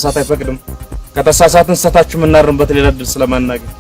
መሳሳት አይፈቅድም። ከተሳሳትን ስህተታችን የምናርምበት ሌላ እድል ስለማናገኝ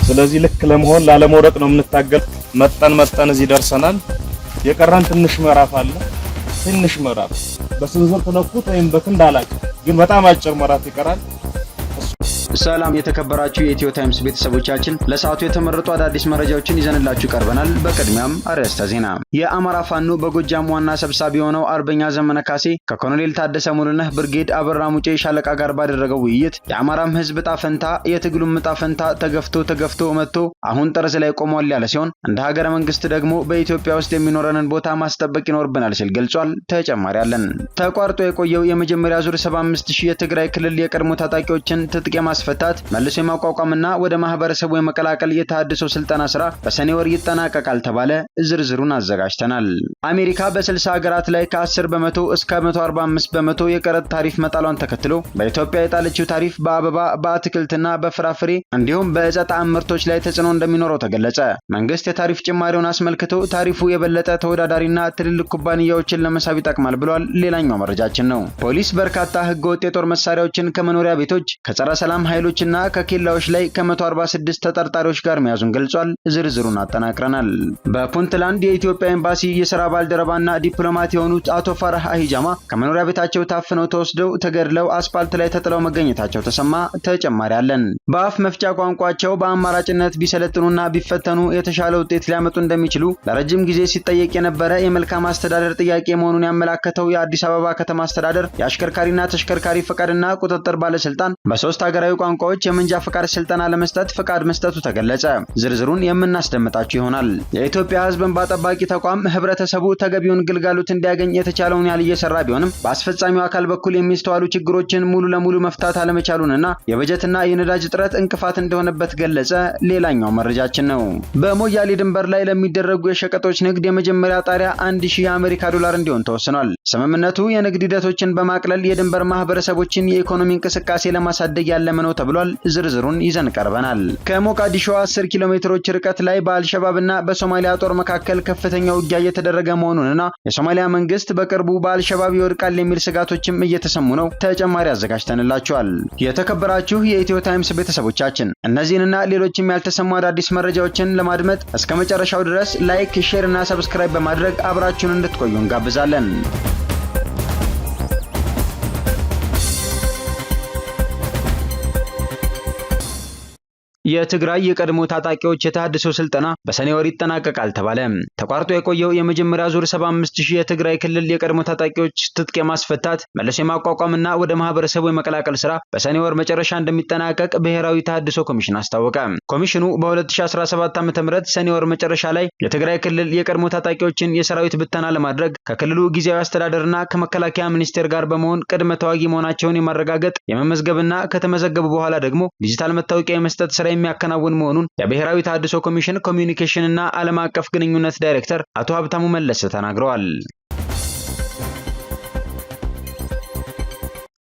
ስለዚህ ልክ ለመሆን ላለመውደቅ ነው የምንታገል። መጠን እዚህ ደርሰናል። የቀረን ትንሽ ምዕራፍ አለ። ትንሽ ምዕራፍ በስንዝር ተነኩት ወይም በክንድ አላውቅም፣ ግን በጣም አጭር ምዕራፍ ይቀራል። ሰላም የተከበራችሁ የኢትዮ ታይምስ ቤተሰቦቻችን፣ ለሰዓቱ የተመረጡ አዳዲስ መረጃዎችን ይዘንላችሁ ቀርበናል። በቅድሚያም አርዕስተ ዜና። የአማራ ፋኖ በጎጃም ዋና ሰብሳቢ የሆነው አርበኛ ዘመነ ካሴ ከኮሎኔል ታደሰ ሙሉነህ ብርጌድ አበራ ሙጬ ሻለቃ ጋር ባደረገው ውይይት የአማራም ሕዝብ ዕጣ ፈንታ የትግሉም ዕጣ ፈንታ ተገፍቶ መጥቶ አሁን ጠርዝ ላይ ቆሟል ያለ ሲሆን እንደ ሀገረ መንግስት ደግሞ በኢትዮጵያ ውስጥ የሚኖረንን ቦታ ማስጠበቅ ይኖርብናል ሲል ገልጿል። ተጨማሪ አለን። ተቋርጦ የቆየው የመጀመሪያ ዙር 75000 የትግራይ ክልል የቀድሞ ታጣቂዎችን ትጥቅ ማስፈታት መልሶ የማቋቋምና ወደ ማህበረሰቡ የመቀላቀል የተሃድሶ ስልጠና ስራ በሰኔ ወር ይጠናቀቃል ተባለ። ዝርዝሩን አዘጋጅተናል። አሜሪካ በ60 ሀገራት ላይ ከ10 በመቶ እስከ 145 በመቶ የቀረጥ ታሪፍ መጣሏን ተከትሎ በኢትዮጵያ የጣለችው ታሪፍ በአበባ በአትክልትና በፍራፍሬ እንዲሁም በዕፀ ጣዕም ምርቶች ላይ ተጽዕኖ እንደሚኖረው ተገለጸ። መንግስት የታሪፍ ጭማሪውን አስመልክቶ ታሪፉ የበለጠ ተወዳዳሪና ትልልቅ ኩባንያዎችን ለመሳብ ይጠቅማል ብሏል። ሌላኛው መረጃችን ነው። ፖሊስ በርካታ ህገወጥ የጦር መሳሪያዎችን ከመኖሪያ ቤቶች ከጸረ ሰላም ኃይሎችና ከኬላዎች ላይ ከ146 ተጠርጣሪዎች ጋር መያዙን ገልጿል። ዝርዝሩን አጠናቅረናል። በፑንትላንድ የኢትዮጵያ ኤምባሲ የሥራ ባልደረባና ዲፕሎማት የሆኑት አቶ ፈራህ አሂጃማ ከመኖሪያ ቤታቸው ታፍነው ተወስደው ተገድለው አስፓልት ላይ ተጥለው መገኘታቸው ተሰማ። ተጨማሪ አለን። በአፍ መፍቻ ቋንቋቸው በአማራጭነት ቢሰለጥኑና ቢፈተኑ የተሻለ ውጤት ሊያመጡ እንደሚችሉ ለረጅም ጊዜ ሲጠየቅ የነበረ የመልካም አስተዳደር ጥያቄ መሆኑን ያመላከተው የአዲስ አበባ ከተማ አስተዳደር የአሽከርካሪና ተሽከርካሪ ፈቃድና ቁጥጥር ባለስልጣን በሶስት ሀገራዊ ቋንቋዎች የመንጃ ፈቃድ ስልጠና ለመስጠት ፈቃድ መስጠቱ ተገለጸ። ዝርዝሩን የምናስደምጣችሁ ይሆናል። የኢትዮጵያ ሕዝብ እንባ ጠባቂ ተቋም ህብረተሰቡ ተገቢውን ግልጋሎት እንዲያገኝ የተቻለውን ያህል እየሰራ ቢሆንም በአስፈጻሚው አካል በኩል የሚስተዋሉ ችግሮችን ሙሉ ለሙሉ መፍታት አለመቻሉንና የበጀትና የነዳጅ እጥረት እንቅፋት እንደሆነበት ገለጸ። ሌላኛው መረጃችን ነው። በሞያሌ ድንበር ላይ ለሚደረጉ የሸቀጦች ንግድ የመጀመሪያ ጣሪያ 1000 የአሜሪካ ዶላር እንዲሆን ተወስኗል። ስምምነቱ የንግድ ሂደቶችን በማቅለል የድንበር ማህበረሰቦችን የኢኮኖሚ እንቅስቃሴ ለማሳደግ ያለመ ነው ተብሏል። ዝርዝሩን ይዘን ቀርበናል። ከሞቃዲሾ 10 ኪሎ ሜትሮች ርቀት ላይ በአልሸባብና በሶማሊያ ጦር መካከል ከፍተኛ ውጊያ እየተደረገ መሆኑንና የሶማሊያ መንግስት በቅርቡ በአልሸባብ ይወድቃል የሚል ስጋቶችም እየተሰሙ ነው። ተጨማሪ አዘጋጅተንላችኋል። የተከበራችሁ የኢትዮ ታይምስ ቤተሰቦቻችን እነዚህንና ሌሎችም ያልተሰሙ አዳዲስ መረጃዎችን ለማድመጥ እስከ መጨረሻው ድረስ ላይክ፣ ሼር እና ሰብስክራይብ በማድረግ አብራችሁን እንድትቆዩ እንጋብዛለን። የትግራይ የቀድሞ ታጣቂዎች የተሃድሶ ስልጠና በሰኔ ወር ይጠናቀቃል ተባለ። ተቋርጦ የቆየው የመጀመሪያ ዙር 75000 የትግራይ ክልል የቀድሞ ታጣቂዎች ትጥቅ የማስፈታት መልሶ የማቋቋምና ወደ ማህበረሰቡ የመቀላቀል ስራ በሰኔ ወር መጨረሻ እንደሚጠናቀቅ ብሔራዊ ተሃድሶ ኮሚሽን አስታወቀ። ኮሚሽኑ በ2017 ዓ.ም ሰኔ ወር መጨረሻ ላይ የትግራይ ክልል የቀድሞ ታጣቂዎችን የሰራዊት ብተና ለማድረግ ከክልሉ ጊዜያዊ አስተዳደርና ከመከላከያ ሚኒስቴር ጋር በመሆን ቅድመ ተዋጊ መሆናቸውን የማረጋገጥ የመመዝገብና ከተመዘገቡ በኋላ ደግሞ ዲጂታል መታወቂያ የመስጠት ስራ የሚያከናውን መሆኑን የብሔራዊ ተሃድሶ ኮሚሽን ኮሚዩኒኬሽን እና ዓለም አቀፍ ግንኙነት ዳይሬክተር አቶ ሀብታሙ መለሰ ተናግረዋል።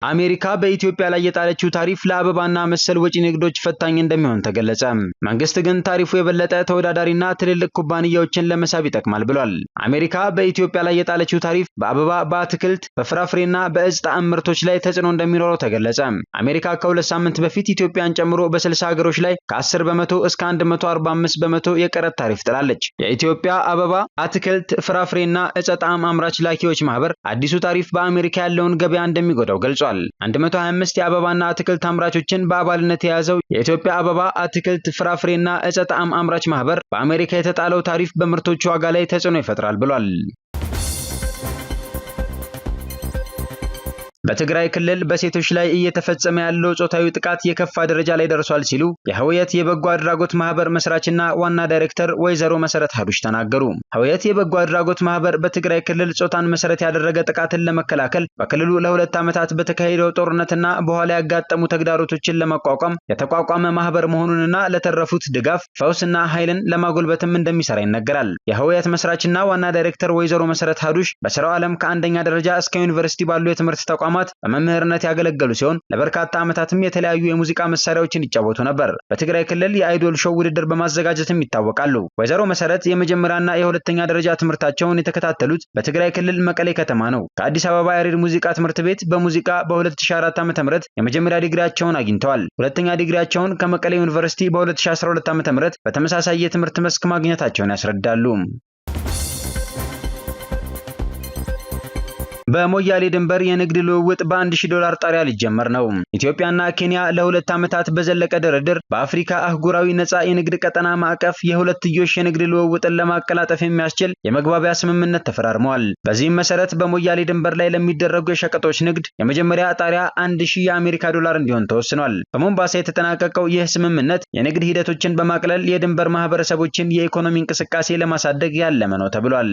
አሜሪካ በኢትዮጵያ ላይ የጣለችው ታሪፍ ለአበባና መሰል ወጪ ንግዶች ፈታኝ እንደሚሆን ተገለጸ። መንግስት ግን ታሪፉ የበለጠ ተወዳዳሪና ትልልቅ ኩባንያዎችን ለመሳብ ይጠቅማል ብሏል። አሜሪካ በኢትዮጵያ ላይ የጣለችው ታሪፍ በአበባ፣ በአትክልት፣ በፍራፍሬና በዕፅ ጣዕም ምርቶች ላይ ተጽዕኖ እንደሚኖረው ተገለጸ። አሜሪካ ከ2 ሳምንት በፊት ኢትዮጵያን ጨምሮ በ60 ሀገሮች ላይ ከ10 በመቶ እስከ 145 በመቶ የቀረጥ ታሪፍ ጥላለች። የኢትዮጵያ አበባ፣ አትክልት፣ ፍራፍሬና ዕፅ ጣዕም አምራች ላኪዎች ማህበር አዲሱ ታሪፍ በአሜሪካ ያለውን ገበያ እንደሚጎዳው ገልጿል። 125 የአበባና አትክልት አምራቾችን በአባልነት የያዘው የኢትዮጵያ አበባ፣ አትክልት፣ ፍራፍሬና ዕፅ ጣዕም አምራች ማህበር በአሜሪካ የተጣለው ታሪፍ በምርቶቹ ዋጋ ላይ ተጽዕኖ ይፈጥራል ብሏል። በትግራይ ክልል በሴቶች ላይ እየተፈጸመ ያለው ጾታዊ ጥቃት የከፋ ደረጃ ላይ ደርሷል ሲሉ የህወየት የበጎ አድራጎት ማህበር መስራችና ዋና ዳይሬክተር ወይዘሮ መሰረት ሀዱሽ ተናገሩ። ህወየት የበጎ አድራጎት ማህበር በትግራይ ክልል ጾታን መሰረት ያደረገ ጥቃትን ለመከላከል በክልሉ ለ2 ዓመታት በተካሄደው ጦርነትና በኋላ ያጋጠሙ ተግዳሮቶችን ለመቋቋም የተቋቋመ ማህበር መሆኑንና ለተረፉት ድጋፍ፣ ፈውስና ኃይልን ለማጎልበትም እንደሚሰራ ይነገራል። የህወየት መስራችና ዋና ዳይሬክተር ወይዘሮ መሰረት ሀዱሽ በስራው ዓለም ከአንደኛ ደረጃ እስከ ዩኒቨርሲቲ ባሉ የትምህርት ተቋማት ተቋማት በመምህርነት ያገለገሉ ሲሆን ለበርካታ ዓመታትም የተለያዩ የሙዚቃ መሳሪያዎችን ይጫወቱ ነበር። በትግራይ ክልል የአይዶል ሾው ውድድር በማዘጋጀትም ይታወቃሉ። ወይዘሮ መሰረት የመጀመሪያና የሁለተኛ ደረጃ ትምህርታቸውን የተከታተሉት በትግራይ ክልል መቀሌ ከተማ ነው። ከአዲስ አበባ ያሬድ ሙዚቃ ትምህርት ቤት በሙዚቃ በ2004 ዓ.ም የመጀመሪያ ዲግሪያቸውን አግኝተዋል። ሁለተኛ ዲግሪያቸውን ከመቀሌ ዩኒቨርሲቲ በ2012 ዓ.ም በተመሳሳይ የትምህርት መስክ ማግኘታቸውን ያስረዳሉ። በሞያሌ ድንበር የንግድ ልውውጥ በ$1000 ጣሪያ ሊጀመር ነው። ኢትዮጵያና ኬንያ ለሁለት ዓመታት በዘለቀ ድርድር በአፍሪካ አህጉራዊ ነፃ የንግድ ቀጠና ማዕቀፍ የሁለትዮሽ የንግድ ልውውጥን ለማቀላጠፍ የሚያስችል የመግባቢያ ስምምነት ተፈራርመዋል። በዚህም መሰረት በሞያሌ ድንበር ላይ ለሚደረጉ የሸቀጦች ንግድ የመጀመሪያ ጣሪያ $1000 እንዲሆን ተወስኗል። በሞምባሳ የተጠናቀቀው ይህ ስምምነት የንግድ ሂደቶችን በማቅለል የድንበር ማህበረሰቦችን የኢኮኖሚ እንቅስቃሴ ለማሳደግ ያለመ ነው ተብሏል።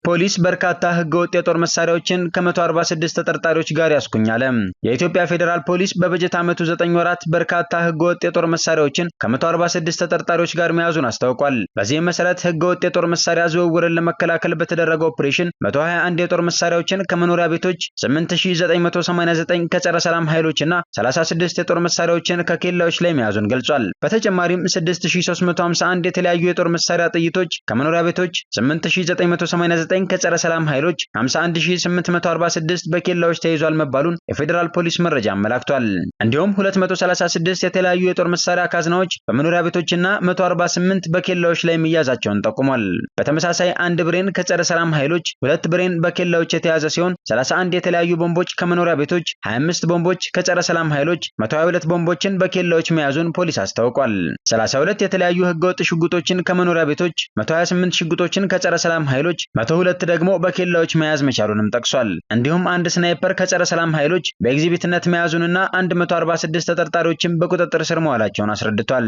ፖሊስ በርካታ ህገወጥ የጦር መሳሪያዎችን ከ146 ተጠርጣሪዎች ጋር ያስኩኛለ። የኢትዮጵያ ፌዴራል ፖሊስ በበጀት ዓመቱ 9 ወራት በርካታ ህገወጥ የጦር መሳሪያዎችን ከ146 ተጠርጣሪዎች ጋር መያዙን አስታውቋል። በዚህም መሰረት ህገወጥ የጦር መሳሪያ ዝውውርን ለመከላከል በተደረገው ኦፕሬሽን 121 የጦር መሳሪያዎችን ከመኖሪያ ቤቶች፣ 8989 ከጸረ ሰላም ኃይሎችና 36 የጦር መሳሪያዎችን ከኬላዎች ላይ መያዙን ገልጿል። በተጨማሪም 6351 የተለያዩ የጦር መሳሪያ ጥይቶች ከመኖሪያ ቤቶች፣ 8989 ከጸረ ሰላም ኃይሎች 51846 በኬላዎች ተይዟል መባሉን የፌዴራል ፖሊስ መረጃ አመላክቷል። እንዲሁም 236 የተለያዩ የጦር መሳሪያ ካዝናዎች በመኖሪያ ቤቶችና 148 በኬላዎች ላይ መያዛቸውን ጠቁሟል። በተመሳሳይ አንድ ብሬን ከጸረ ሰላም ኃይሎች፣ 2 ብሬን በኬላዎች የተያዘ ሲሆን 31 የተለያዩ ቦምቦች ከመኖሪያ ቤቶች፣ 25 ቦምቦች ከጸረ ሰላም ኃይሎች፣ 122 ቦምቦችን በኬላዎች መያዙን ፖሊስ አስታውቋል። 32 የተለያዩ ህገወጥ ሽጉጦችን ከመኖሪያ ቤቶች፣ 128 ሽጉጦችን ከጸረ ሰላም ኃይሎች፣ 102 ደግሞ በኬላዎች መያዝ መቻሉንም ጠቅሷል። እንዲሁም አንድ ስናይፐር ከጸረ ሰላም ኃይሎች በኤግዚቢትነት መያዙንና 146 ተጠርጣሪዎችን በቁጥጥር ስር መዋላቸውን አስረድቷል።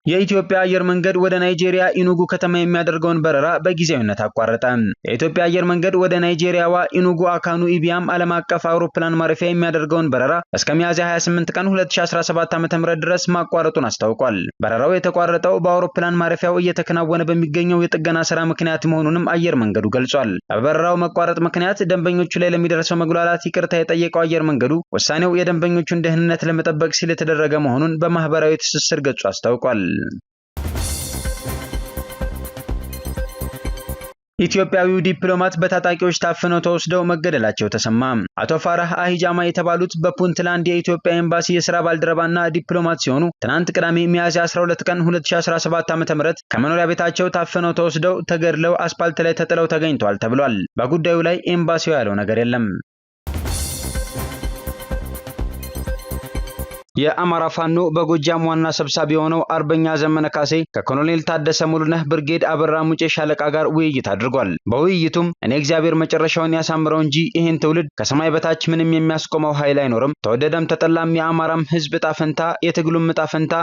የኢትዮጵያ አየር መንገድ ወደ ናይጄሪያ ኢኑጉ ከተማ የሚያደርገውን በረራ በጊዜያዊነት አቋረጠ። የኢትዮጵያ አየር መንገድ ወደ ናይጄሪያዋ ኢኑጉ አካኑ ኢቢያም ዓለም አቀፍ አውሮፕላን ማረፊያ የሚያደርገውን በረራ እስከ ሚያዝያ 28 ቀን 2017 ዓ.ም ድረስ ማቋረጡን አስታውቋል። በረራው የተቋረጠው በአውሮፕላን ማረፊያው እየተከናወነ በሚገኘው የጥገና ስራ ምክንያት መሆኑንም አየር መንገዱ ገልጿል። በበረራው መቋረጥ ምክንያት ደንበኞቹ ላይ ለሚደርሰው መጉላላት ይቅርታ የጠየቀው አየር መንገዱ ውሳኔው የደንበኞቹን ደህንነት ለመጠበቅ ሲል የተደረገ መሆኑን በማህበራዊ ትስስር ገጹ አስታውቋል። ኢትዮጵያዊው ዲፕሎማት በታጣቂዎች ታፍነው ተወስደው መገደላቸው ተሰማ። አቶ ፋራህ አሂጃማ የተባሉት በፑንትላንድ የኢትዮጵያ ኤምባሲ የሥራ ባልደረባና ዲፕሎማት ሲሆኑ ትናንት ቅዳሜ ሚያዝያ 12 ቀን 2017 ዓ.ም ከመኖሪያ ቤታቸው ታፍነው ተወስደው ተገድለው አስፓልት ላይ ተጥለው ተገኝተዋል ተብሏል። በጉዳዩ ላይ ኤምባሲው ያለው ነገር የለም። የአማራ ፋኖ በጎጃም ዋና ሰብሳቢ የሆነው አርበኛ ዘመነ ካሴ ከኮሎኔል ታደሰ ሙሉነህ ብርጌድ አበራ ሙጬ ሻለቃ ጋር ውይይት አድርጓል። በውይይቱም እኔ እግዚአብሔር መጨረሻውን ያሳምረው እንጂ ይህን ትውልድ ከሰማይ በታች ምንም የሚያስቆመው ኃይል አይኖርም፣ ተወደደም ተጠላም የአማራም ሕዝብ ዕጣ ፈንታ የትግሉም ዕጣ ፈንታ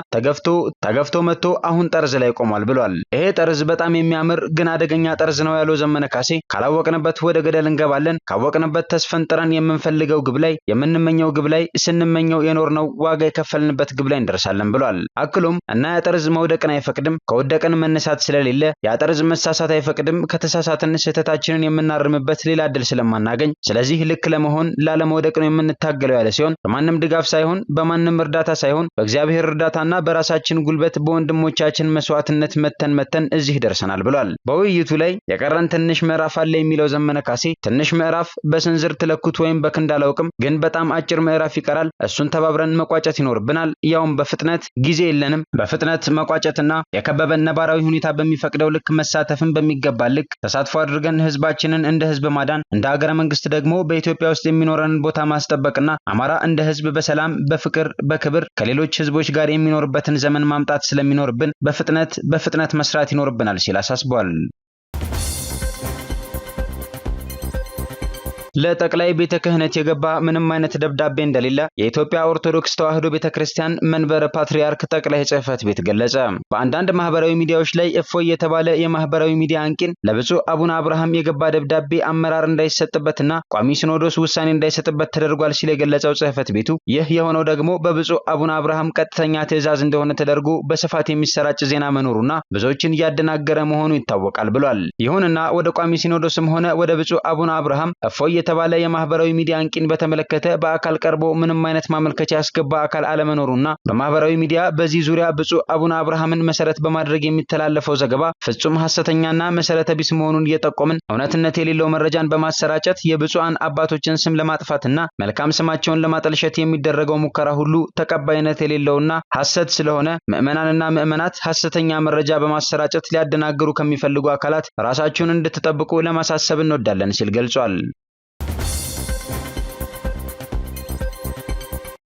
ተገፍቶ መጥቶ አሁን ጠርዝ ላይ ቆሟል ብሏል። ይሄ ጠርዝ በጣም የሚያምር ግን አደገኛ ጠርዝ ነው ያለው ዘመነ ካሴ ካላወቅንበት ወደ ገደል እንገባለን፣ ካወቅንበት ተስፈንጥረን የምንፈልገው ግብ ላይ የምንመኘው ግብ ላይ ስንመኘው የኖርነው ዋጋ የከፈልንበት ግብ ላይ እንደርሳለን ብሏል። አክሎም እና ያጠርዝ መውደቅን አይፈቅድም፣ ከወደቀን መነሳት ስለሌለ ያጠርዝ መሳሳት አይፈቅድም፣ ከተሳሳትን ስህተታችንን የምናርምበት ሌላ እድል ስለማናገኝ ስለዚህ ልክ ለመሆን ላለመውደቅ ነው የምንታገለው ያለ ሲሆን በማንም ድጋፍ ሳይሆን በማንም እርዳታ ሳይሆን በእግዚአብሔር እርዳታና በራሳችን ጉልበት በወንድሞቻችን መስዋዕትነት መተን እዚህ ደርሰናል ብሏል። በውይይቱ ላይ የቀረን ትንሽ ምዕራፍ አለ የሚለው ዘመነ ካሴ ትንሽ ምዕራፍ በስንዝር ትለኩት ወይም በክንድ አላውቅም፣ ግን በጣም አጭር ምዕራፍ ይቀራል። እሱን ተባብረን መቋጨት ይኖርብናል። ያውም በፍጥነት ጊዜ የለንም። በፍጥነት መቋጨትና የከበበን ነባራዊ ሁኔታ በሚፈቅደው ልክ መሳተፍን በሚገባ ልክ ተሳትፎ አድርገን ህዝባችንን እንደ ህዝብ ማዳን፣ እንደ ሀገረ መንግስት ደግሞ በኢትዮጵያ ውስጥ የሚኖረንን ቦታ ማስጠበቅና አማራ እንደ ህዝብ በሰላም በፍቅር በክብር ከሌሎች ህዝቦች ጋር የሚኖርበትን ዘመን ማምጣት ስለሚኖርብን በፍጥነት መስራት ይኖርብናል ሲል አሳስቧል። ለጠቅላይ ቤተ ክህነት የገባ ምንም አይነት ደብዳቤ እንደሌለ የኢትዮጵያ ኦርቶዶክስ ተዋሕዶ ቤተክርስቲያን መንበረ ፓትርያርክ ጠቅላይ ጽሕፈት ቤት ገለጸ። በአንዳንድ ማህበራዊ ሚዲያዎች ላይ እፎይ የተባለ የማህበራዊ ሚዲያ አንቂን ለብፁዕ አቡነ አብርሃም የገባ ደብዳቤ አመራር እንዳይሰጥበትና ቋሚ ሲኖዶስ ውሳኔ እንዳይሰጥበት ተደርጓል ሲል የገለጸው ጽሕፈት ቤቱ ይህ የሆነው ደግሞ በብፁዕ አቡነ አብርሃም ቀጥተኛ ትዕዛዝ እንደሆነ ተደርጎ በስፋት የሚሰራጭ ዜና መኖሩና ብዙዎችን እያደናገረ መሆኑ ይታወቃል ብሏል። ይሁንና ወደ ቋሚ ሲኖዶስም ሆነ ወደ ብፁዕ አቡነ አብርሃም እፎይ የተባለ የማህበራዊ ሚዲያ አንቂን በተመለከተ በአካል ቀርቦ ምንም አይነት ማመልከቻ ያስገባ አካል አለመኖሩና በማህበራዊ ሚዲያ በዚህ ዙሪያ ብፁዕ አቡነ አብርሃምን መሰረት በማድረግ የሚተላለፈው ዘገባ ፍጹም ሐሰተኛና መሰረተ ቢስ መሆኑን እየጠቆምን እውነትነት የሌለው መረጃን በማሰራጨት የብፁዓን አባቶችን ስም ለማጥፋትና መልካም ስማቸውን ለማጠልሸት የሚደረገው ሙከራ ሁሉ ተቀባይነት የሌለውና ሐሰት ስለሆነ ምዕመናንና ምዕመናት ሐሰተኛ መረጃ በማሰራጨት ሊያደናግሩ ከሚፈልጉ አካላት ራሳችሁን እንድትጠብቁ ለማሳሰብ እንወዳለን ሲል ገልጿል።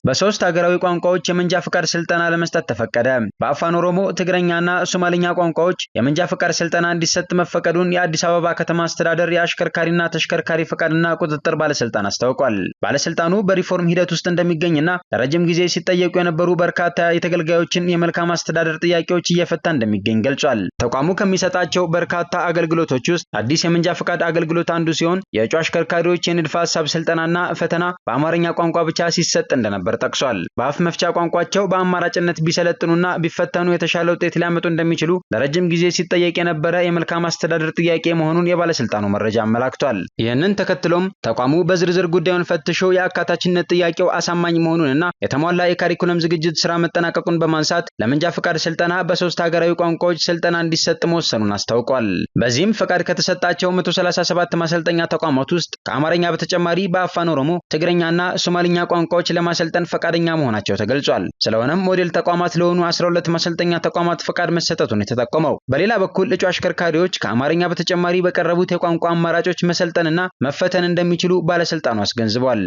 በሶስት ሀገራዊ ቋንቋዎች የመንጃ ፍቃድ ስልጠና ለመስጠት ተፈቀደ። በአፋን ኦሮሞ፣ ትግረኛና ሶማሊኛ ቋንቋዎች የመንጃ ፍቃድ ስልጠና እንዲሰጥ መፈቀዱን የአዲስ አበባ ከተማ አስተዳደር የአሽከርካሪና ተሽከርካሪ ፍቃድና ቁጥጥር ባለስልጣን አስታውቋል። ባለስልጣኑ በሪፎርም ሂደት ውስጥ እንደሚገኝና ለረጅም ጊዜ ሲጠየቁ የነበሩ በርካታ የተገልጋዮችን የመልካም አስተዳደር ጥያቄዎች እየፈታ እንደሚገኝ ገልጿል። ተቋሙ ከሚሰጣቸው በርካታ አገልግሎቶች ውስጥ አዲስ የመንጃ ፍቃድ አገልግሎት አንዱ ሲሆን የእጩ አሽከርካሪዎች የንድፈ ሐሳብ ስልጠናና ፈተና በአማርኛ ቋንቋ ብቻ ሲሰጥ እንደነበር ጠቅሷል። በአፍ መፍቻ ቋንቋቸው በአማራጭነት ቢሰለጥኑና ቢፈተኑ የተሻለ ውጤት ሊያመጡ እንደሚችሉ ለረጅም ጊዜ ሲጠየቅ የነበረ የመልካም አስተዳደር ጥያቄ መሆኑን የባለስልጣኑ መረጃ አመላክቷል። ይህንን ተከትሎም ተቋሙ በዝርዝር ጉዳዩን ፈትሾ የአካታችነት ጥያቄው አሳማኝ መሆኑንና የተሟላ የካሪኩለም ዝግጅት ስራ መጠናቀቁን በማንሳት ለመንጃ ፍቃድ ስልጠና በሶስት ሀገራዊ ቋንቋዎች ስልጠና እንዲሰጥ መወሰኑን አስታውቋል። በዚህም ፍቃድ ከተሰጣቸው 137 ማሰልጠኛ ተቋማት ውስጥ ከአማርኛ በተጨማሪ በአፋን ኦሮሞ፣ ትግረኛና ሶማሊኛ ቋንቋዎች ለማሰልጠን ፈቃደኛ መሆናቸው ተገልጿል። ስለሆነም ሞዴል ተቋማት ለሆኑ 12 ማሰልጠኛ ተቋማት ፈቃድ መሰጠቱን የተጠቆመው። በሌላ በኩል እጩ አሽከርካሪዎች ከአማርኛ በተጨማሪ በቀረቡት የቋንቋ አማራጮች መሰልጠንና መፈተን እንደሚችሉ ባለስልጣኑ አስገንዝቧል።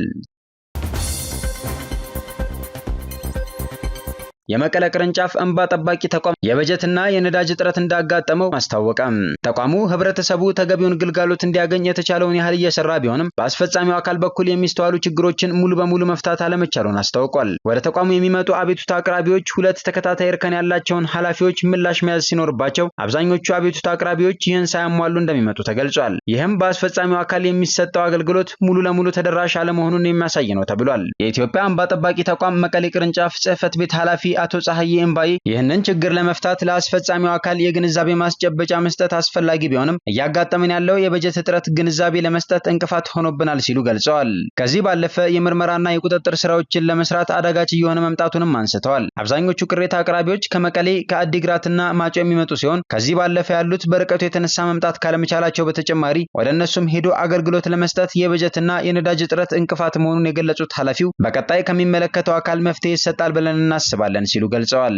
የመቀለ ቅርንጫፍ እንባ ጠባቂ ተቋም የበጀትና የነዳጅ እጥረት እንዳጋጠመው አስታወቀም። ተቋሙ ህብረተሰቡ ተገቢውን ግልጋሎት እንዲያገኝ የተቻለውን ያህል እየሰራ ቢሆንም በአስፈጻሚው አካል በኩል የሚስተዋሉ ችግሮችን ሙሉ በሙሉ መፍታት አለመቻሉን አስታውቋል። ወደ ተቋሙ የሚመጡ አቤቱታ አቅራቢዎች ሁለት ተከታታይ እርከን ያላቸውን ኃላፊዎች ምላሽ መያዝ ሲኖርባቸው አብዛኞቹ አቤቱታ አቅራቢዎች ይህን ሳያሟሉ እንደሚመጡ ተገልጿል። ይህም በአስፈጻሚው አካል የሚሰጠው አገልግሎት ሙሉ ለሙሉ ተደራሽ አለመሆኑን የሚያሳይ ነው ተብሏል። የኢትዮጵያ እንባ ጠባቂ ተቋም መቀሌ ቅርንጫፍ ጽሕፈት ቤት ኃላፊ አቶ ፀሐዬ እምባዬ ይህንን ችግር ለመፍታት ለአስፈጻሚው አካል የግንዛቤ ማስጨበጫ መስጠት አስፈላጊ ቢሆንም እያጋጠመን ያለው የበጀት እጥረት ግንዛቤ ለመስጠት እንቅፋት ሆኖብናል ሲሉ ገልጸዋል። ከዚህ ባለፈ የምርመራና የቁጥጥር ስራዎችን ለመስራት አዳጋች እየሆነ መምጣቱንም አንስተዋል። አብዛኞቹ ቅሬታ አቅራቢዎች ከመቀሌ፣ ከአዲግራትና ማጮ የሚመጡ ሲሆን ከዚህ ባለፈ ያሉት በርቀቱ የተነሳ መምጣት ካለመቻላቸው በተጨማሪ ወደ እነሱም ሄዶ አገልግሎት ለመስጠት የበጀትና የነዳጅ እጥረት እንቅፋት መሆኑን የገለጹት ኃላፊው በቀጣይ ከሚመለከተው አካል መፍትሄ ይሰጣል ብለን እናስባለን ሲሉ ገልጸዋል።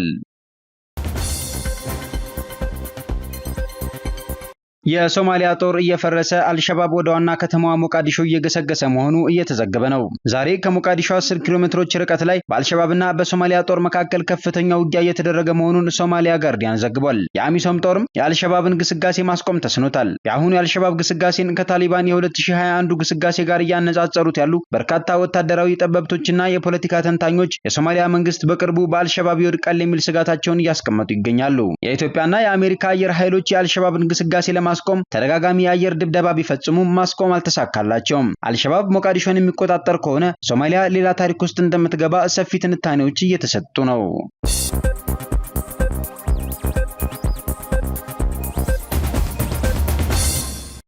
የሶማሊያ ጦር እየፈረሰ አልሸባብ ወደ ዋና ከተማዋ ሞቃዲሾ እየገሰገሰ መሆኑ እየተዘገበ ነው። ዛሬ ከሞቃዲሾ 10 ኪሎ ሜትሮች ርቀት ላይ በአልሸባብና በሶማሊያ ጦር መካከል ከፍተኛ ውጊያ እየተደረገ መሆኑን ሶማሊያ ጋርዲያን ዘግቧል። የአሚሶም ጦርም የአልሸባብን ግስጋሴ ማስቆም ተስኖታል። የአሁኑ የአልሸባብ ግስጋሴን ከታሊባን የ2021 ግስጋሴ ጋር እያነጻጸሩት ያሉ በርካታ ወታደራዊ ጠበብቶችና የፖለቲካ ተንታኞች የሶማሊያ መንግስት በቅርቡ በአልሸባብ ይወድቃል የሚል ስጋታቸውን እያስቀመጡ ይገኛሉ። የኢትዮጵያና የአሜሪካ አየር ኃይሎች የአልሸባብን ግስጋሴ ለማስቆም ተደጋጋሚ የአየር ድብደባ ቢፈጽሙም ማስቆም አልተሳካላቸውም። አልሸባብ ሞቃዲሾን የሚቆጣጠር ከሆነ ሶማሊያ ሌላ ታሪክ ውስጥ እንደምትገባ ሰፊ ትንታኔዎች እየተሰጡ ነው።